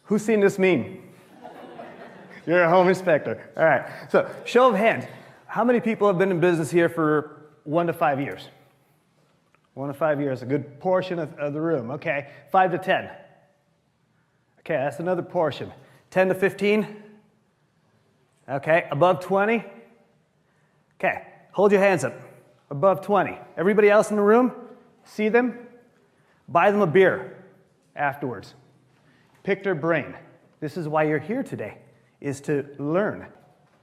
Who's seen this meme? You're a home inspector. All right. So, show of hands. How many people have been in business here for 1 to 5 years? 1 to 5 years, a good portion of the room. Okay. 5 to 10. Okay, that's another portion. 10 to 15. Okay. Above 20. Okay. Hold your hands up. Above 20. Everybody else in the room? See them? Buy them a beer afterwards. Pick their brain. This is why you're here today, is to learn.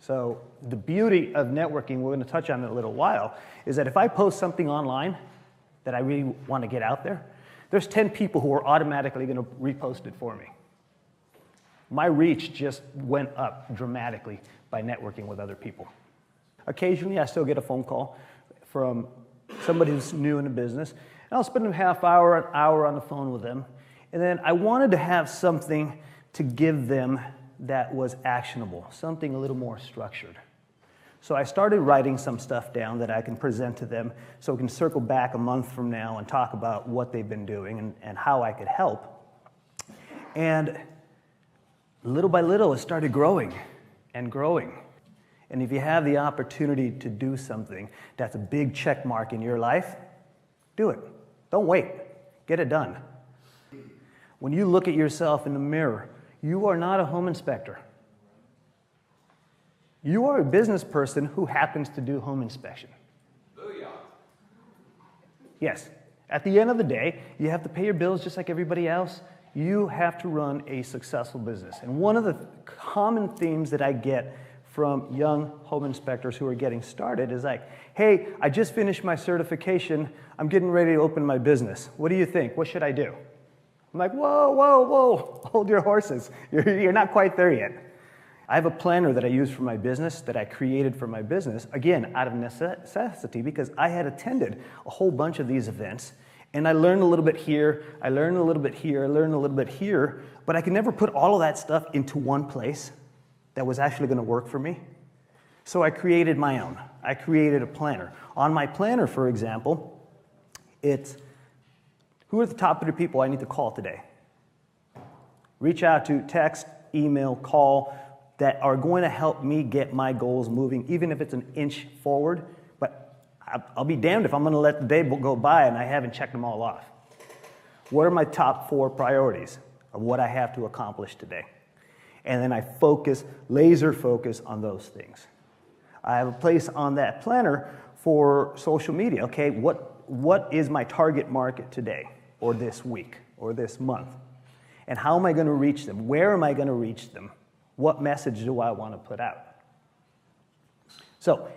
So the beauty of networking, we're going to touch on in a little while, is that if I post something online that I really want to get out there, there's 10 people who are automatically going to repost it for me. My reach just went up dramatically by networking with other people. Occasionally, I still get a phone call from somebody who's new in the business, and I'll spend a half hour, an hour on the phone with them. And then I wanted to have something to give them that was actionable, something a little more structured. So I started writing some stuff down that I can present to them so we can circle back a month from now and talk about what they've been doing and how I could help. And little by little, it started growing and growing. And if you have the opportunity to do something that's a big check mark in your life, do it. Don't wait. Get it done. When you look at yourself in the mirror, you are not a home inspector. You are a business person who happens to do home inspection. Booyah. Yes. At the end of the day, you have to pay your bills just like everybody else. You have to run a successful business. And one of the common themes that I get from young home inspectors who are getting started is like, hey, I just finished my certification. I'm getting ready to open my business. What do you think? What should I do? I'm like, whoa, whoa, whoa, hold your horses. You're not quite there yet. I have a planner that I use for my business, that I created for my business, again, out of necessity, because I had attended a whole bunch of these events, and I learned a little bit here, I learned a little bit here, I learned a little bit here, but I could never put all of that stuff into one place that was actually going to work for me. So I created my own. I created a planner. On my planner, for example, it's who are the top 3 people I need to call today? Reach out to, text, email, call, that are going to help me get my goals moving, even if it's an inch forward. But I'll be damned if I'm going to let the day go by and I haven't checked them all off. What are my top 4 priorities of what I have to accomplish today? And then I focus, laser focus on those things. I have a place on that planner for social media. Okay, what is my target market today, or this week, or this month? And how am I going to reach them? Where am I going to reach them? What message do I want to put out? So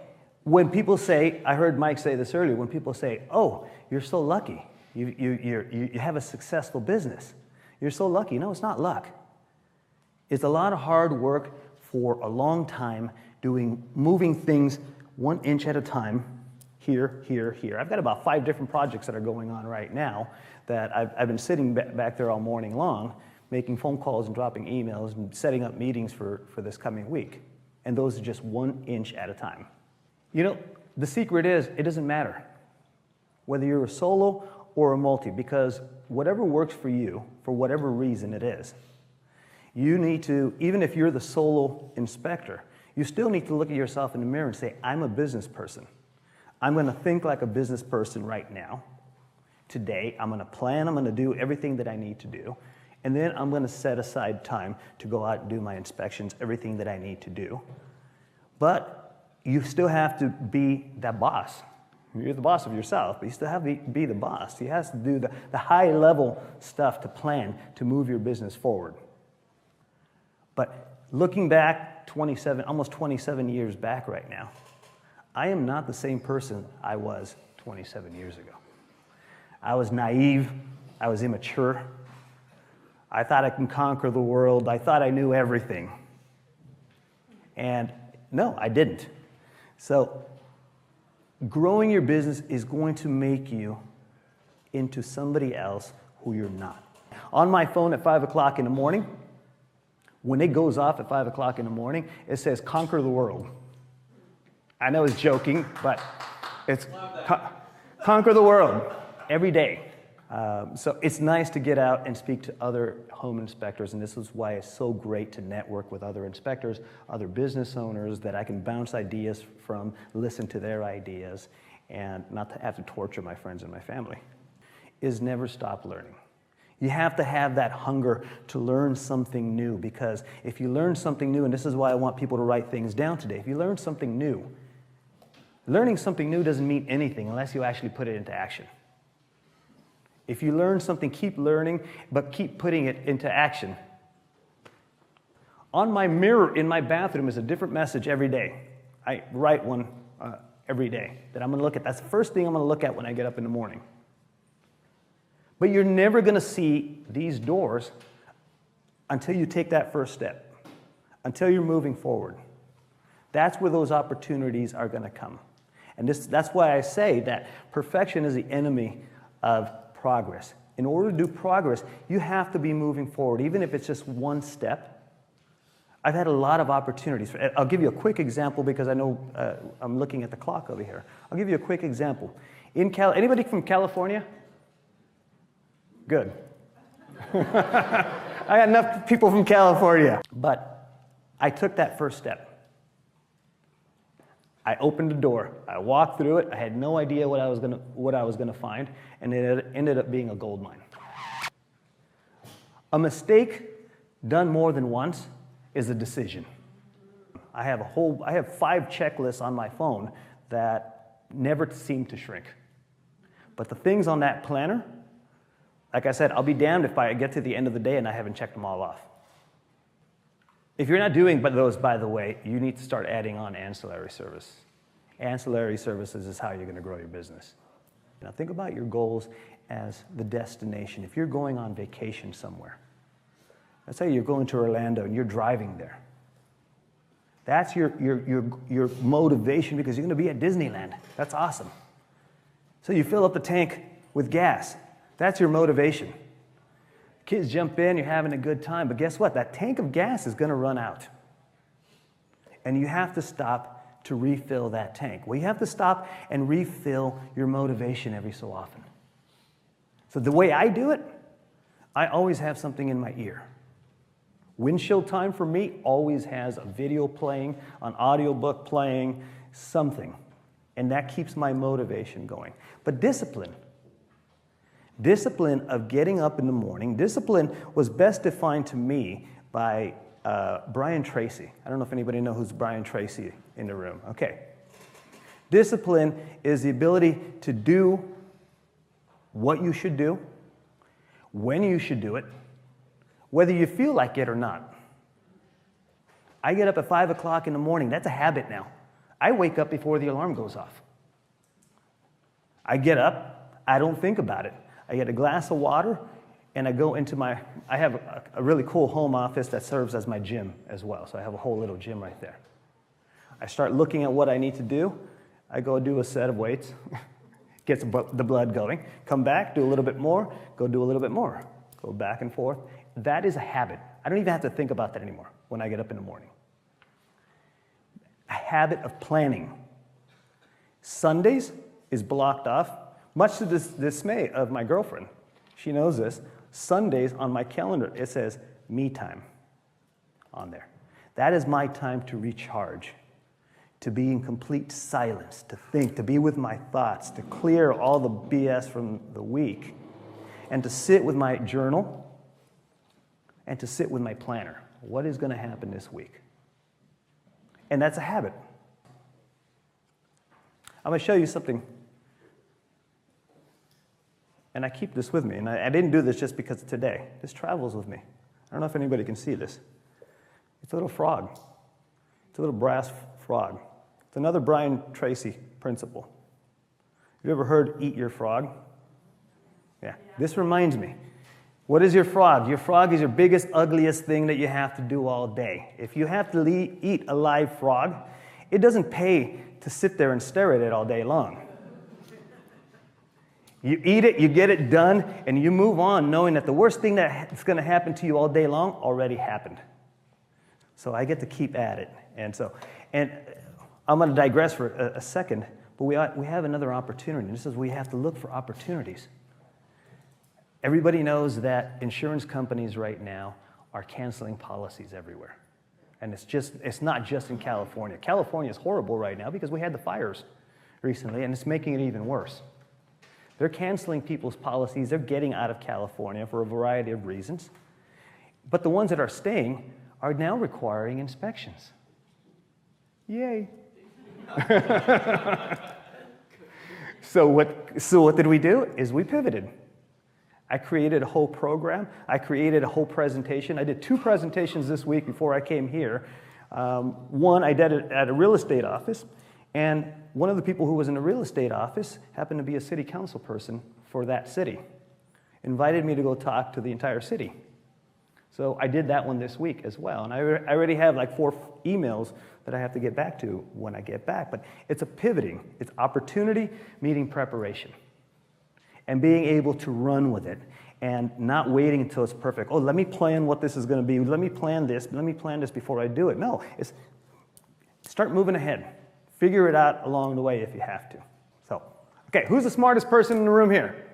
when people say, I heard Mike say this earlier, when people say, oh, you're so lucky, you have a successful business, you're so lucky. No, it's not luck. It's a lot of hard work for a long time, moving things 1 inch at a time, here, here, here. I've got about 5 different projects that are going on right now that I've been sitting back there all morning long, making phone calls and dropping emails and setting up meetings for this coming week. And those are just 1 inch at a time. You know, the secret is, it doesn't matter whether you're a solo or a multi, because whatever works for you, for whatever reason it is, you need to, even if you're the solo inspector, you still need to look at yourself in the mirror and say, I'm a business person. I'm going to think like a business person right now. Today, I'm going to plan, I'm going to do everything that I need to do. And then I'm going to set aside time to go out and do my inspections, everything that I need to do. But you still have to be that boss. You're the boss of yourself, but you still have to be the boss. You have to do the high-level stuff to plan to move your business forward. But looking back almost 27 years back right now, I am not the same person I was 27 years ago. I was naive. I was immature. I thought I could conquer the world. I thought I knew everything. And no, I didn't. So growing your business is going to make you into somebody else who you're not. On my phone at 5 o'clock in the morning, when it goes off at 5 o'clock in the morning, it says, conquer the world. I know it's joking, but it's conquer the world every day. So it's nice to get out and speak to other home inspectors, and this is why it's so great to network with other inspectors, other business owners that I can bounce ideas from, listen to their ideas, and not to have to torture my friends and my family. Is never stop learning. You have to have that hunger to learn something new, because if you learn something new, and this is why I want people to write things down today, if you learn something new, learning something new doesn't mean anything unless you actually put it into action. If you learn something, keep learning, but keep putting it into action. On my mirror in my bathroom is a different message every day. I write one every day that I'm going to look at. That's the first thing I'm going to look at when I get up in the morning. But you're never going to see these doors until you take that first step, until you're moving forward. That's where those opportunities are going to come. And that's why I say that perfection is the enemy of progress. In order to do progress, you have to be moving forward, even if it's just one step. I've had a lot of opportunities. I'll give you a quick example because I know I'm looking at the clock over here. I'll give you a quick example. Anybody from California? Good. I got enough people from California. But I took that first step. I opened the door. I walked through it. I had no idea what I was gonna find, and it ended up being a gold mine. A mistake done more than once is a decision. I have 5 checklists on my phone that never seem to shrink. But the things on that planner, like I said, I'll be damned if I get to the end of the day and I haven't checked them all off. If you're not doing those, by the way, you need to start adding on ancillary service. Ancillary services is how you're going to grow your business. Now think about your goals as the destination. If you're going on vacation somewhere, let's say you're going to Orlando and you're driving there. That's your motivation because you're going to be at Disneyland. That's awesome. So you fill up the tank with gas. That's your motivation. Kids jump in, you're having a good time, but guess what? That tank of gas is going to run out. And you have to stop to refill that tank. Well, you have to stop and refill your motivation every so often. So the way I do it, I always have something in my ear. Windshield time for me always has a video playing, an audiobook playing, something. And that keeps my motivation going. But discipline of getting up in the morning, discipline was best defined to me by Brian Tracy. I don't know if anybody knows who's Brian Tracy in the room. Okay. Discipline is the ability to do what you should do, when you should do it, whether you feel like it or not. I get up at 5 o'clock in the morning. That's a habit now. I wake up before the alarm goes off. I get up. I don't think about it. I get a glass of water, and I go into I have a really cool home office that serves as my gym as well, so I have a whole little gym right there. I start looking at what I need to do. I go do a set of weights, gets the blood going, come back, do a little bit more, go do a little bit more, go back and forth. That is a habit. I don't even have to think about that anymore when I get up in the morning. A habit of planning. Sundays is blocked off. Much to the dismay of my girlfriend. She knows this. Sundays on my calendar, it says me time on there. That is my time to recharge, to be in complete silence, to think, to be with my thoughts, to clear all the BS from the week, and to sit with my journal and to sit with my planner. What is going to happen this week? And that's a habit. I'm going to show you something. And I keep this with me. And I didn't do this just because of today. This travels with me. I don't know if anybody can see this. It's a little frog. It's a little brass frog. It's another Brian Tracy principle. Have you ever heard eat your frog? Yeah. This reminds me. What is your frog? Your frog is your biggest, ugliest thing that you have to do all day. If you have to eat a live frog, it doesn't pay to sit there and stare at it all day long. You eat it, you get it done, and you move on knowing that the worst thing that's going to happen to you all day long already happened. So I get to keep at it. And I'm going to digress for a second, but we have another opportunity. This is we have to look for opportunities. Everybody knows that insurance companies right now are canceling policies everywhere. And it's not just in California. California is horrible right now because we had the fires recently, and it's making it even worse. They're canceling people's policies. They're getting out of California for a variety of reasons. But the ones that are staying are now requiring inspections. Yay. So what did we do? Is we pivoted. I created a whole program. I created a whole presentation. I did 2 presentations this week before I came here. One I did it at a real estate office, and one of the people who was in the real estate office happened to be a city council person for that city. Invited me to go talk to the entire city. So I did that one this week as well, and I already have like 4 emails that I have to get back to when I get back. But it's a pivoting. It's opportunity meeting preparation. And being able to run with it and not waiting until it's perfect. Oh, let me plan what this is going to be. Let me plan this before I do it. No, it's start moving ahead. Figure it out along the way if you have to. So, okay, who's the smartest person in the room here?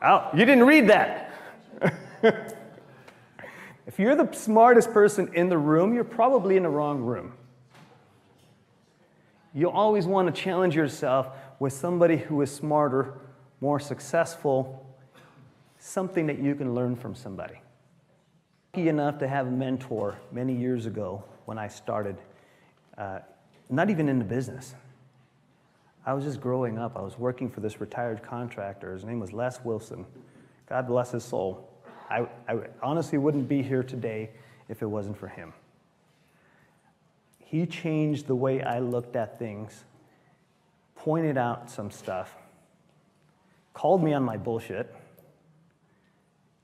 Oh, you didn't read that. If you're the smartest person in the room, you're probably in the wrong room. You always want to challenge yourself with somebody who is smarter, more successful, something that you can learn from somebody. Lucky enough to have a mentor many years ago when I started, not even in the business. I was just growing up. I was working for this retired contractor. His name was Les Wilson. God bless his soul. I honestly wouldn't be here today if it wasn't for him. He changed the way I looked at things, pointed out some stuff, called me on my bullshit,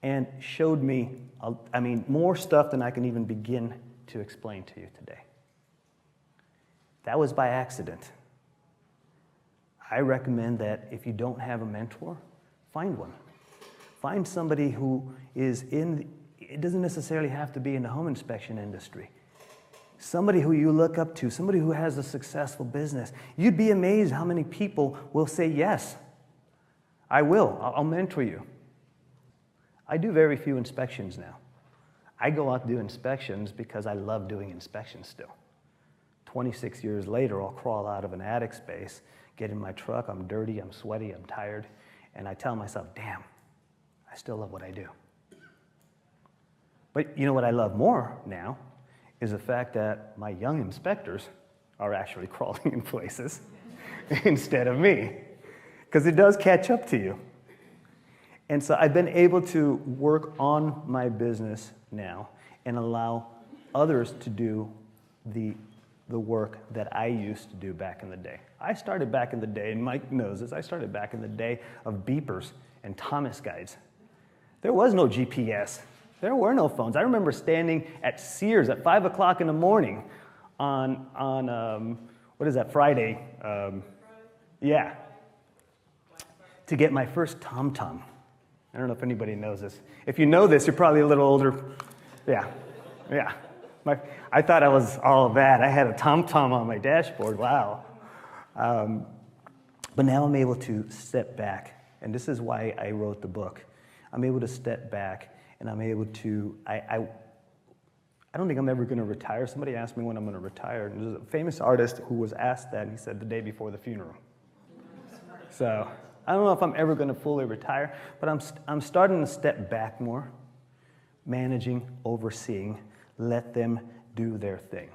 and showed me, more stuff than I can even begin to explain to you today. That was by accident. I recommend that if you don't have a mentor, find one. Find somebody who is it doesn't necessarily have to be in the home inspection industry. Somebody who you look up to, somebody who has a successful business. You'd be amazed how many people will say, yes, I will. I'll mentor you. I do very few inspections now. I go out to do inspections because I love doing inspections still. 26 years later, I'll crawl out of an attic space, get in my truck, I'm dirty, I'm sweaty, I'm tired, and I tell myself, damn, I still love what I do. But you know what I love more now is the fact that my young inspectors are actually crawling in places instead of me, because it does catch up to you. And so I've been able to work on my business now and allow others to do the work that I used to do back in the day. I started back in the day, and Mike knows this, I started back in the day of beepers and Thomas guides. There was no GPS. There were no phones. I remember standing at Sears at 5 o'clock in the morning on what is that, Friday? Yeah. To get my first TomTom. I don't know if anybody knows this. If you know this, you're probably a little older. Yeah. I thought I was all that. I had a TomTom on my dashboard. Wow. But now I'm able to step back, and this is why I wrote the book. I'm able to step back, and I'm able to, I don't think I'm ever going to retire. Somebody asked me when I'm going to retire, and there's a famous artist who was asked that, and he said the day before the funeral. So I don't know if I'm ever going to fully retire, but I'm starting to step back more, managing, overseeing, let them do their thing.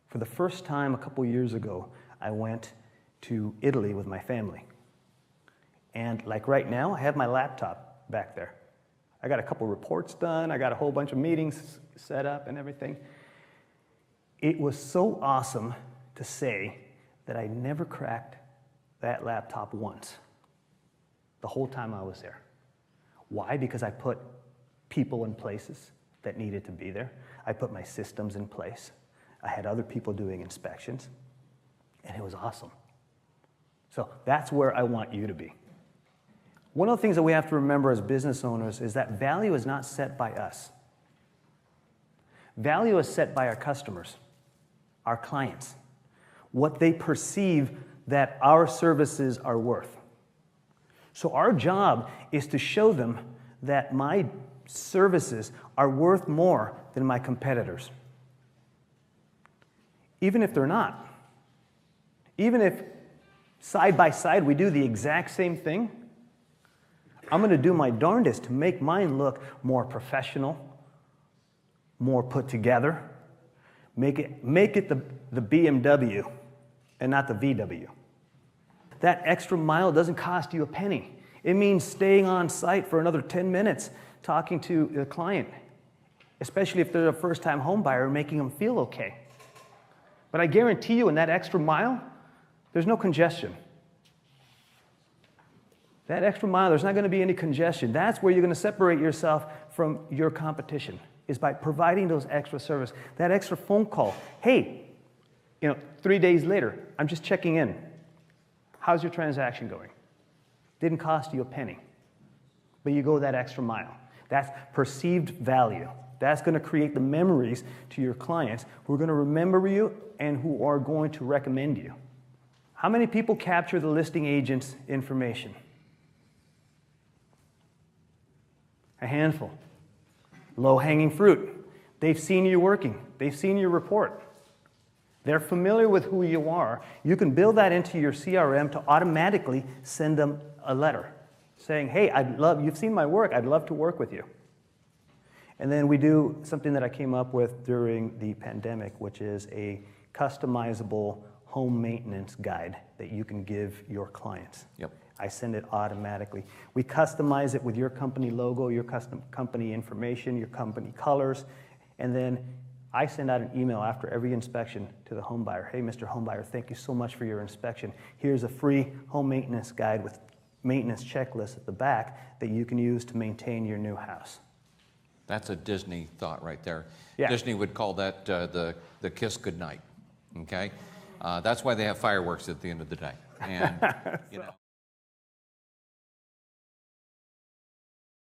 For the first time a couple years ago, I went to Italy with my family. And like right now, I have my laptop back there. I got a couple reports done. I got a whole bunch of meetings set up and everything. It was so awesome to say that I never cracked that laptop once the whole time I was there. Why? Because I put people in places that needed to be there. I put my systems in place. I had other people doing inspections, and it was awesome. So that's where I want you to be. One of the things that we have to remember as business owners is that value is not set by us. Value is set by our customers, our clients, what they perceive that our services are worth. So our job is to show them that my services are worth more than my competitors. Even if they're not. Even if side by side we do the exact same thing, I'm going to do my darndest to make mine look more professional, more put together, make it the BMW and not the VW. That extra mile doesn't cost you a penny. It means staying on site for another 10 minutes talking to the client, especially if they're a first-time home buyer, and making them feel okay. But I guarantee you in that extra mile, there's no congestion. That extra mile, there's not going to be any congestion. That's where you're going to separate yourself from your competition, is by providing those extra service. That extra phone call. Hey, 3 days later, I'm just checking in. How's your transaction going? Didn't cost you a penny, but you go that extra mile. That's perceived value. That's going to create the memories to your clients who are going to remember you and who are going to recommend you. How many people capture the listing agent's information? A handful. Low-hanging fruit. They've seen you working. They've seen your report. They're familiar with who you are. You can build that into your CRM to automatically send them a letter saying, hey, you've seen my work, I'd love to work with you. And then we do something that I came up with during the pandemic, which is a customizable home maintenance guide that you can give your clients. Yep. I send it automatically. We customize it with your company logo, your custom company information, your company colors, and then I send out an email after every inspection to the home buyer. Hey, Mr. Home Buyer, thank you so much for your inspection. Here's a free home maintenance guide with maintenance checklist at the back that you can use to maintain your new house. That's a Disney thought right there. Yeah. Disney would call that the kiss goodnight, okay? That's why they have fireworks at the end of the day. And,